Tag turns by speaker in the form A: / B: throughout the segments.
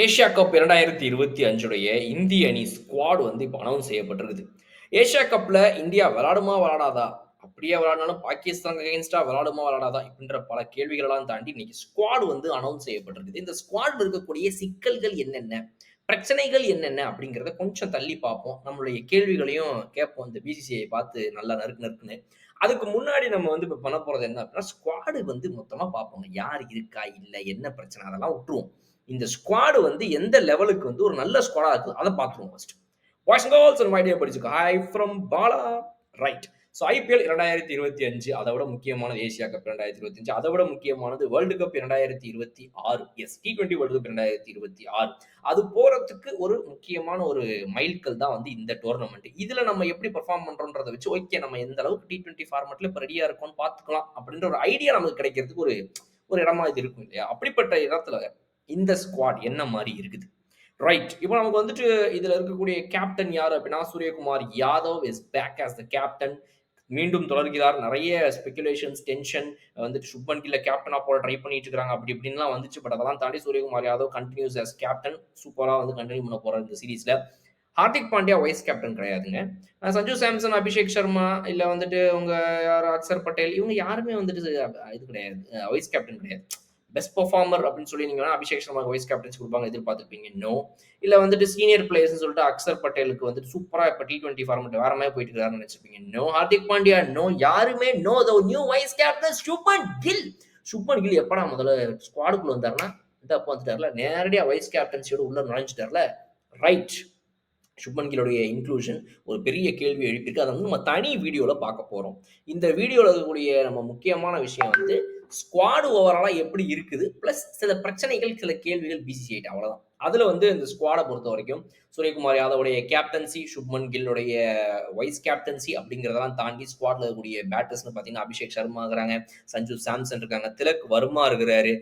A: Asia cup 2025 இந்திய அணி squad வந்து இப்போ அனவுன்ஸ் செய்யப்பட்டிருக்குது. ஏசியா கப்ல இந்தியா விளையாடுமா விளையாடாதா? அப்படியே விளையாடினாலும் பாகிஸ்தான் அகைன்ஸ்டா விளையாடுமா விளையாடாதா? இப்படின்ற பல கேள்விகளெல்லாம் தாண்டி இன்னைக்கு ஸ்குவாட் வந்து அனவுன்ஸ் செய்யப்பட்டிருக்குது. இந்த ஸ்குவாட்ல இருக்கக்கூடிய சிக்கல்கள் என்னென்ன? பிரச்சனைகள் என்னென்ன? அப்படிங்கிறத கொஞ்சம் தள்ளி பார்ப்போம். நம்மளுடைய கேள்விகளையும் கேட்போம். இந்த பிசிசிஐ பார்த்து நல்லா நறுக்கு நறுக்குன்னு. அதுக்கு முன்னாடி நம்ம வந்து இப்ப பண்ண போறது என்ன அப்படின்னா, ஸ்குவாட் வந்து மொத்தமா பார்ப்போங்க. யார் இருக்கா? இல்ல? என்ன பிரச்சனை? அதெல்லாம் விட்டுருவோம். இந்த ஸ்குவாட் வந்து எந்த லெவலுக்கு வந்து ஒரு நல்ல ஸ்குவாடா இருக்குது அத பார்த்துருவோம் first. Boys and girls and my dear படிச்சுக்கோ. Hi from Bala. Right. So IPL 2025 அதை விட முக்கியமானது ஏசியா கப் 2025 அதை விட முக்கியமானது world cup 2026. Yes T20 world cup 2026. அது போறதுக்கு ஒரு முக்கியமான ஒரு மைல்கல் தான் வந்து இந்த டோர்னமெண்ட். இதுல நம்ம எப்படி பெர்ஃபார்ம் பண்றோம்ன்றத வச்சு ஓகே நம்ம எந்த அளவுக்கு T20 ஃபார்மட்ல இப்போ ரெடியா இருக்கோம்னு பார்த்துக்கலாம் அப்படின்ற ஒரு ஐடியா நமக்கு கிடைக்கிறதுக்கு ஒரு ஒரு இடமா இது இருக்கும் இல்லையா? அப்படிப்பட்ட இடத்துல இந்த ஸ்குவாட் என்ன மாரி இருக்குது? ரைட். இப்போ நமக்கு வந்துட்டு இதுல இருக்கக்கூடிய கேப்டன் யாரு அப்படின்னா, Suryakumar Yadav is back as the captain. மீண்டும் தொடர்கிறார். நெறைய ஸ்பெகுலேஷன்ஸ், டென்ஷன் வந்துட்டு சுப்மன் கில்ல கேப்டனா போட ட்ரை பண்ணிட்டு இருக்காங்க. அப்படி இப்படின்லாம் வந்துச்சு. பட் அதெல்லாம் தாண்டி Suryakumar Yadav continues as captain. சூப்பரா வந்து கன்டின்யூ பண்ண போறாரு இந்த சீரிஸ்ல. ஹார்திக் பாண்டியா வைஸ் கேப்டன் கிடையாதுங்க. சஞ்சு சாம்சன், அபிஷேக் சர்மா, இல்ல வந்துட்டு உங்க யாரு அக்சர் பட்டேல் இவங்க யாருமே வந்துட்டு இது கிடையாது. வைஸ் கேப்டன் கிடையாது. பெஸ்ட் பெர்ஃபார்மர் அப்படின்னு சொல்லி நீங்க வேணா அபிஷேக் சர்மாக்கு வைஸ் கேப்டன்சி கொடுப்பாங்க எதிர்பார்த்திருப்பீங்க. நோ. இல்ல வந்துட்டு சீனியர் பிளேயர்ஸ்னு சொல்லிட்டு அக்சர் பட்டேலுக்கு வந்துட்டு சூப்பரா இப்ப T20 ஃபார்மட் வேற மாதிரி போயிட்டு இருக்காருன்னு நினைச்சிருப்பீங்க. நோ. ஹார்திக் பாண்டியா நோ. யாருமே no. The new vice captain Shubman Gill. Shubman Gill எப்படா முதல்ல ஸ்குவாடுக்குள்ள வந்தாருன்னா இந்த அப்போ வந்துட்டார்ல நேரடியா வைஸ் கேப்டன்சியோட உள்ள நுழைஞ்சிட்டார்ல. ரைட். சுப்மன் கில்லுடைய இன்க்ளூஷன் ஒரு பெரிய கேள்வி எழுப்பியிருக்கு. அதை வந்து நம்ம தனி வீடியோல பார்க்க போறோம். இந்த வீடியோல இருக்கக்கூடிய நம்ம முக்கியமான விஷயம் வந்து ஸ்குவாட் ஓவராலா எப்படி இருக்குது? பிளஸ் சில பிரச்சனைகள், சில கேள்விகள் பிசிசிஐ அவ்வளவுதான். அதுல வந்து இந்த ஸ்குவாட பொறுத்தவரைக்கும் சூரியகுமார் யாதவுடைய கேப்டன்சி, சுப்மன் கில்லுடைய வைஸ் கேப்டன்சி அப்படிங்கிறதெல்லாம் தாண்டி ஸ்குவாட்ல இருக்கக்கூடிய பேட்டர்ஸ்னு பார்த்தீங்கன்னா, அபிஷேக் சர்மா இருக்கிறாங்க, சஞ்சு சாம்சன் இருக்காங்க, திலக் வர்மா இருக்கிறாரு,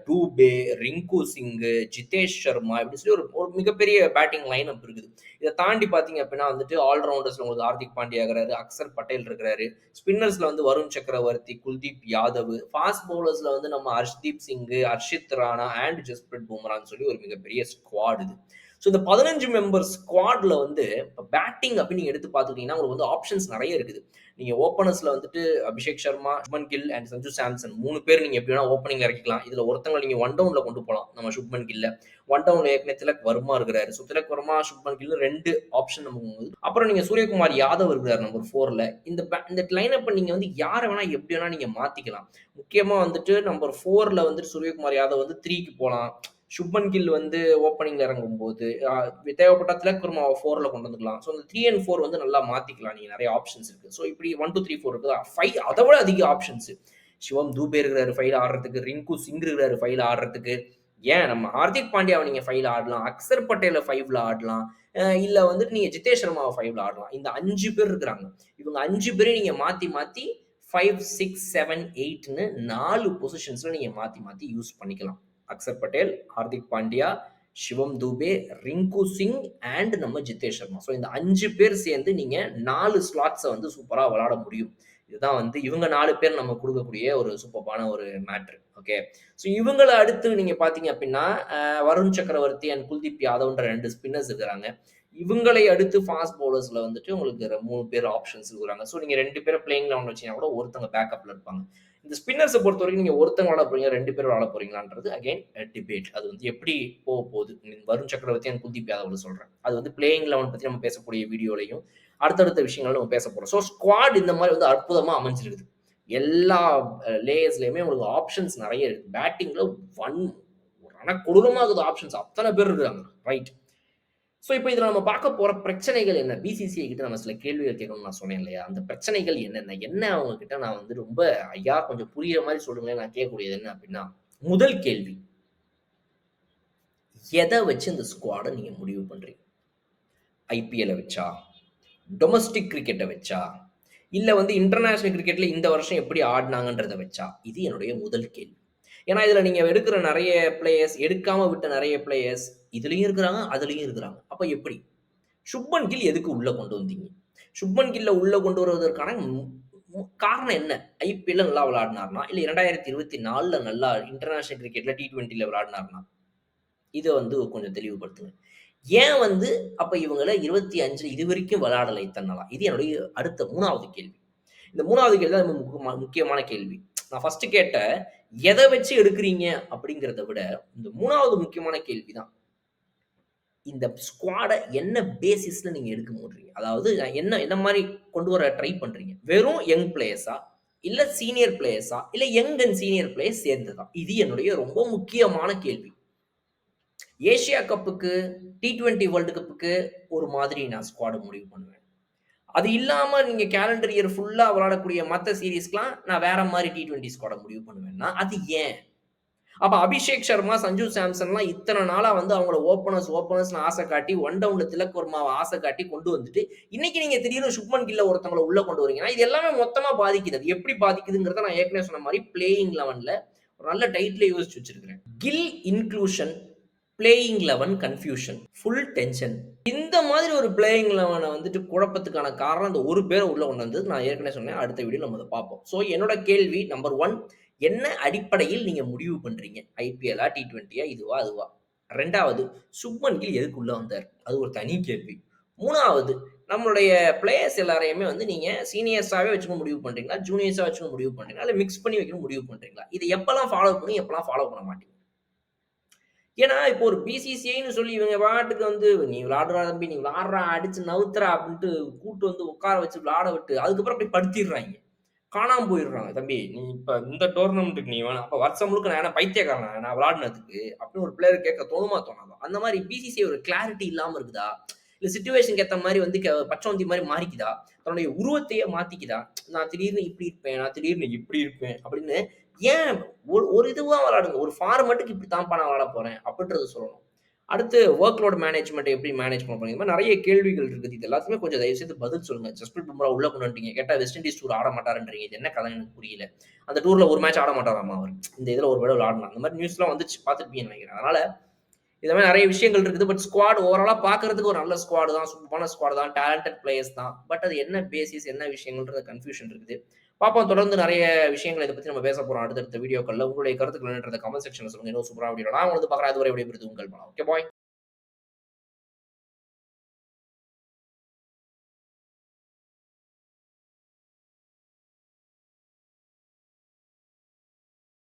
A: டூபே, ரிங்கு சிங், ஜிதேஷ் சர்மா இப்படி சொல்லி ஒரு ஒரு மிகப்பெரிய பேட்டிங் லைன் அப் இருக்குது. இதை தாண்டி பார்த்தீங்க அப்படின்னா வந்துட்டு ஆல்ரவுண்டர்ஸ்ல உங்களுக்கு ஹார்திக் பாண்டியா இருக்கிறாரு, அக்சர் பட்டேல் இருக்கிறாரு, ஸ்பின்னர்ஸ்ல வந்து வருண் சக்கரவர்த்தி, குல்தீப் யாதவ், ஃபாஸ்ட் பவுலர்ஸ்ல வந்து நம்ம ஹர்ஷ்தீப் சிங், ஹர்ஷித் ராணா அண்ட் ஜஸ்பிரிட் பும்ரான்னு சொல்லி ஒரு மிகப்பெரிய ஸ்குவாட் இது. ஸோ இந்த 15 மெம்பர் ஸ்குவாட்ல வந்து இப்போ பேட்டிங் அப்படின்னு நீங்க எடுத்து பார்த்துக்கிட்டீங்கன்னா உங்களுக்கு வந்து ஆப்ஷன்ஸ் நிறைய இருக்குது. நீங்க ஓப்பனர்ஸ்ல வந்துட்டு அபிஷேக் சர்மா, சுப்மன் கில் அண்ட் சஞ்சு சாம்சன் 3 பேர் நீங்க எப்படி வேணா ஓப்பனிங் இறக்கிக்கலாம். இதுல ஒருத்தங்க நீங்க ஒன் டவுன்ல கொண்டு போகலாம். நம்ம சுப்மன் கில்ல ஒன் டவுன்ல ஏற்கனவே திலக் வர்மா இருக்கிறாரு. ஸோ திலக் வர்மா, சுப்மன் கில் 2 ஆப்ஷன் நமக்கு. அப்புறம் நீங்க சூரியகுமார் யாதவ் இருக்கிறார் நம்பர் 4ல. இந்த லைன் அப் நீங்க வந்து யாரை வேணா எப்படி வேணா நீங்க மாத்திக்கலாம். முக்கியமா வந்துட்டு நம்பர் 4ல வந்துட்டு சூரியகுமார் யாதவ் வந்து 3க்கு போலாம். சுப்மன் கில் வந்து ஓப்பனிங்ல இறங்கும்போது தேவைப்பட்டா திலக் வர்மாவை 4ல கொண்டு வந்துக்கலாம். ஸோ இந்த 3 அண்ட் 4 வந்து நல்லா மாத்திக்கலாம். நீங்க நிறைய ஆப்ஷன்ஸ் இருக்கு. ஸோ இப்படி 1 2 3 4 இருக்குதா 5 அதை விட அதிக ஆப்ஷன்ஸ். சிவம் தூபே இருக்கிறாரு 5ல ஆடுறதுக்கு, ரிங்கு சிங் இருக்கிறாரு 5ல ஆடுறதுக்கு. ஏன் நம்ம ஹார்திக் பாண்டியாவை நீங்க 5ல ஆடலாம், அக்சர் பட்டேல 5ல ஆடலாம், இல்ல வந்துட்டு நீங்க ஜிதேஷ் சர்மாவை 5ல ஆடலாம். இந்த 5 பேர் இருக்கிறாங்க. இவங்க 5 பேரையும் நீங்க மாத்தி மாத்தி 5, 6, 7, 8ன்னு 4 பொசிஷன்ஸ்ல நீங்க மாத்தி மாத்தி யூஸ் பண்ணிக்கலாம். அக்சர் பட்டேல், ஹார்திக் பாண்டியா, சிவம் தூபே, ரிங்கு சிங் அண்ட் நம்ம ஜிதேஷ் சர்மா. ஸோ இந்த 5 பேர் சேர்ந்து நீங்க 4 ஸ்லாட்ஸை வந்து சூப்பரா விளையாட முடியும். இதுதான் வந்து இவங்க 4 பேர் நம்ம கொடுக்கக்கூடிய ஒரு சூப்பரான ஒரு மேட்ரு. ஓகே. ஸோ இவங்கள அடுத்து நீங்க பார்த்தீங்க அப்படின்னா, வருண் சக்கரவர்த்தி அண்ட் குல்தீப் யாதவ்ன்ற 2 ஸ்பின்னர்ஸ் இருக்கிறாங்க. இவங்களை அடுத்து ஃபாஸ்ட் பவுலர்ஸ்ல வந்துட்டு உங்களுக்கு 3 பேர் ஆப்ஷன்ஸ் இருக்கிறாங்க. ஸோ நீங்க 2 பேரை பிளேயிங் 11 வச்சீங்கன்னா கூட ஒருத்தங்க பேக்கப்ல இருப்பாங்க. இந்த ஸ்பின்னர்ஸை பொறுத்த வரைக்கும் நீங்க ஒருத்தங்க விளாட போறீங்க, 2 பேர் விளாட போறீங்களான்றது அகைன் டிபேட். அது வந்து எப்படி போக போகுது. வருண் சக்கரவர்த்தி அண்ட் குல்தீப் யாதவ்ல சொல்றேன். அது வந்து பிளேயிங் 11 பத்தி நம்ம பேசக்கூடிய வீடியோலையும் அடுத்தடுத்த விஷயங்கள் நம்ம பேச போறோம். ஸோ ஸ்குவாட் இந்த மாதிரி வந்து அற்புதமா அமைஞ்சிருக்குது. எல்லா லேயர்ஸ்லயுமே உங்களுக்கு ஆப்ஷன்ஸ் நிறைய இருக்கு. பேட்டிங்ல கொடூரமா இருக்குது ஆப்ஷன்ஸ். அத்தனை பேர் இருக்காங்க. ரைட். ஸோ இப்போ இதில் நம்ம பார்க்க போற பிரச்சனைகள் என்ன? பிசிசிஐ கிட்ட நம்ம சில கேள்விகள் கேட்கணும்னு நான் சொன்னேன் இல்லையா? அந்த பிரச்சனைகள் என்னென்ன? என்ன அவங்க கிட்ட நான் வந்து ரொம்ப ஐயா கொஞ்சம் புரியிற மாதிரி சொல்லுங்களேன் நான் கேட்கக்கூடியது என்ன அப்படின்னா, முதல் கேள்வி, எதை வச்சு இந்த ஸ்குவாட நீங்க முடிவு பண்றீங்க? ஐபிஎல்ல வச்சா? டொமஸ்டிக் கிரிக்கெட்ட வச்சா? இல்ல வந்து இன்டர்நேஷனல் கிரிக்கெட்ல இந்த வருஷம் எப்படி ஆடுனாங்கன்றத வச்சா? இது என்னுடைய முதல் கேள்வி. ஏன்னா, இதுல நீங்க எடுக்கிற நெறைய பிளேயர்ஸ், எடுக்காம விட்ட நெறைய பிளேயர்ஸ் இதுலயும் இருக்கிறாங்க, அதுலயும் இருக்கிறாங்க. அப்ப எப்படி? சுப்மன் கில் எதுக்கு உள்ள கொண்டு வந்தீங்க? சுப்மன் கில்ல உள்ள கொண்டு வருவதற்கான காரணம் என்ன? ஐபிஎல்ல நல்லா விளையாடினார்னா, இல்ல 2024ல நல்லா இன்டர்நேஷனல் கிரிக்கெட்ல T20ல விளையாடினார்னா? இத வந்து கொஞ்சம் தெளிவுபடுத்துங்க. ஏன் வந்து அப்ப இவங்கள 25 இதுவரைக்கும் விளையாடல இத்தன நாளா? இது என்னுடைய அடுத்த 3வது கேள்வி. இந்த 3வது கேள்வி தான் ரொம்ப முக்கியமான கேள்வி. நான் ஃபர்ஸ்ட்டு கேட்ட எத வச்சு எடுக்குறீங்க அப்படிங்கிறத விட, இந்த 3வது முக்கியமான கேள்வி தான். இந்த ஸ்குவாட என்ன பேசிஸ்ல நீங்க எடுக்க முடுறீங்க? அதாவது என்ன என்ன மாரி கொண்டு வர ட்ரை பண்றீங்க? வெறும் யங் பிளேயர்ஸா? இல்ல சீனியர் பிளேயர்ஸா? இல்ல யங் அண்ட் சீனியர் பிளேயர்ஸ் சேர்ந்ததா? இது என்னுடைய ரொம்ப முக்கியமான கேள்வி. ஏசியா கப்புக்கு, T20 வேர்ல்ட் கப்புக்கு ஒரு மாதிரி நான் ஸ்குவாட முடிவு பண்ணுவேன். அது இல்லாம நீங்க கேலண்டர் இயர் ஃபுல்லா விளையாடக்கூடிய மத்த சீரிஸ்க்குலாம் நான் வேற மாரி T20 ஸ்குவாட முடிவு பண்ணுவேன்னா, அது ஏன்? அப்ப அபிஷேக் சர்மா, சஞ்சு சாம்சன்லாம் இத்தன நாளா வந்து அவங்கள ஓப்பனர்ஸ்ன்னு ஆசை காட்டி, ஒன் டவுன்ல திலக் வர்மாவ ஆசை காட்டி கொண்டு வந்துட்டு, இன்னைக்கு நீங்க திடீர்னு சுப்மன் கில்ல ஒருத்தவங்கள உள்ள கொண்டு வரீங்கன்னா, இது எல்லாமே மொத்தமா பாதிக்குது. அது எப்படி பாதிக்குதுங்கிறத நான் ஏற்கனவே சொன்ன மாரி பிளேயிங் 11ல ஒரு நல்ல டைட்டிலே யோசிச்சு வச்சிருக்கிறேன். Gill inclusion, playing 11 confusion, full tension. இந்த மாதிரி ஒரு பிளேயிங் 11 வந்துட்டு குழப்பத்துக்கான காரணம் இந்த ஒரு பேர உள்ள கொண்டு வந்தது. நான் ஏற்கனவே சொன்னேன். அடுத்த வீடியோல நம்ம அத பார்ப்போம். ஸோ என்னோட கேள்வி நம்பர் 1 என்ன அடிப்படையில் நீங்க முடிவு பண்றீங்க? ஐபிஎல்லா, T20யா இதுவா, அதுவா? 2வது சுப்மன் கில் எதுக்கு உள்ள வந்தார்? அது ஒரு தனி கேள்வி. 3வது நம்மளுடைய பிளேயர்ஸ் எல்லாரையுமே வந்து நீங்க சீனியர்ஸாவே வச்சுக்க முடிவு பண்றீங்களா? ஜூனியர்ஸா வச்சுக்க முடிவு பண்றீங்களா? இல்ல மிக்ஸ் பண்ணி வைக்கணும் முடிவு பண்றீங்களா? இத எப்பலாம் ஃபாலோ பண்ணுவீங்க? எப்பலாம் ஃபாலோ பண்ண மாட்டீங்க? ஏன்னா, இப்போ ஒரு பிசிசிஐன்னு சொல்லி இவங்க பாட்டுக்கு வந்து, "நீ விளையாடுறா தம்பி, நீ விளையாடுறா, அடிச்சு நவுத்துறா" அப்படின்ட்டு கூட்டு வந்து உட்கார வச்சு விளையாட விட்டு, அதுக்கப்புறம் அப்படியே படுத்திடுறாய்ங்க. காணாம போயிடுறாங்க. "தம்பி, நீ இப்ப இந்த டோர்னமென்ட்க்கு நீ வேணாம். அப்ப வருஷம் முழுக்க நான் என்ன பைத்தியக்காரனா? நான் விளையாடினதுக்கு?" அப்படின்னு ஒரு பிளேயர் கேட்க தோணுமா? தோணாதா? அந்த மாரி பிசிசிஐ ஒரு கிளாரிட்டி இல்லாம இருக்குதா? இல்ல சிட்யூவேஷனுக்கு ஏத்த மாரி வந்து பச்சோந்தி மாரி மாறிக்குதா? தன்னுடைய உருவத்தையே மாத்திக்குதா? நான் திடீர்னு இப்படி இருப்பேன், நான் திடீர்னு இப்படி இருப்பேன் அப்படின்னு ஏன் ஒரு ஒரு இதுவா விளையாடுங்க. ஒரு ஃபார்மேட்டுக்கு இப்படி தான்ப்பா நான் விளையாட போறேன் அப்படின்றத சொல்லணும். அடுத்து வொர்க் லோட் மேனேஜ்மென்ட் எப்படி மேனேஜ் பண்ண போறீங்க? இந்த மாரி நெறைய கேள்விகள் இருக்குது. இது எல்லாத்துக்குமே கொஞ்சம் தயவு செய்து பதில் சொல்லுங்க. ஜஸ்பிரித் பும்ரா உள்ள கொண்டு வந்துட்டீங்க. கேட்டா வெஸ்ட் இண்டீஸ் டூர் ஆட மாட்டாருன்றீங்க. இது என்ன கதைன்னு எனக்கு புரியல. அந்த டூர்ல ஒரு மேட்ச் ஆட மாட்டாராமா அவரு. இந்த இதுல ஒரு வேள விளையாடலாம். அந்த மாரி நியூஸ்லாம் வந்துச்சு பார்த்திருப்பீங்கன்னு நெனைக்கிறேன். அதனால இந்த மாரி நெறைய விஷயங்கள் இருக்குது. பட் ஸ்குவாட் ஓவராலா பார்க்கறதுக்கு ஒரு நல்ல ஸ்குவாட் தான். சூப்பரான ஸ்குவாட் தான். டேலண்டட் பிளேயர்ஸ் தான். பட் அது என்ன பேசிஸ், என்ன விஷயங்கள்ன்ற கன்ஃப்யூஷன் இருக்குது. பார்ப்போம். தொடர்ந்து நெறைய விஷயங்கள இத பத்தி நம்ம பேச போறோம் அடுத்தடுத்த வீடியோக்கள்ல. உங்களுடைய கருத்துக்கள் என்னன்றத கமெண்ட் செக்ஷன்ல சொல்லுங்க. இன்னும் சூப்பரான வீடியோல நான் உங்கள வந்து பார்க்குறேன். அதுவரை விடைபெறுவது உங்கள் பலம். Okay bye.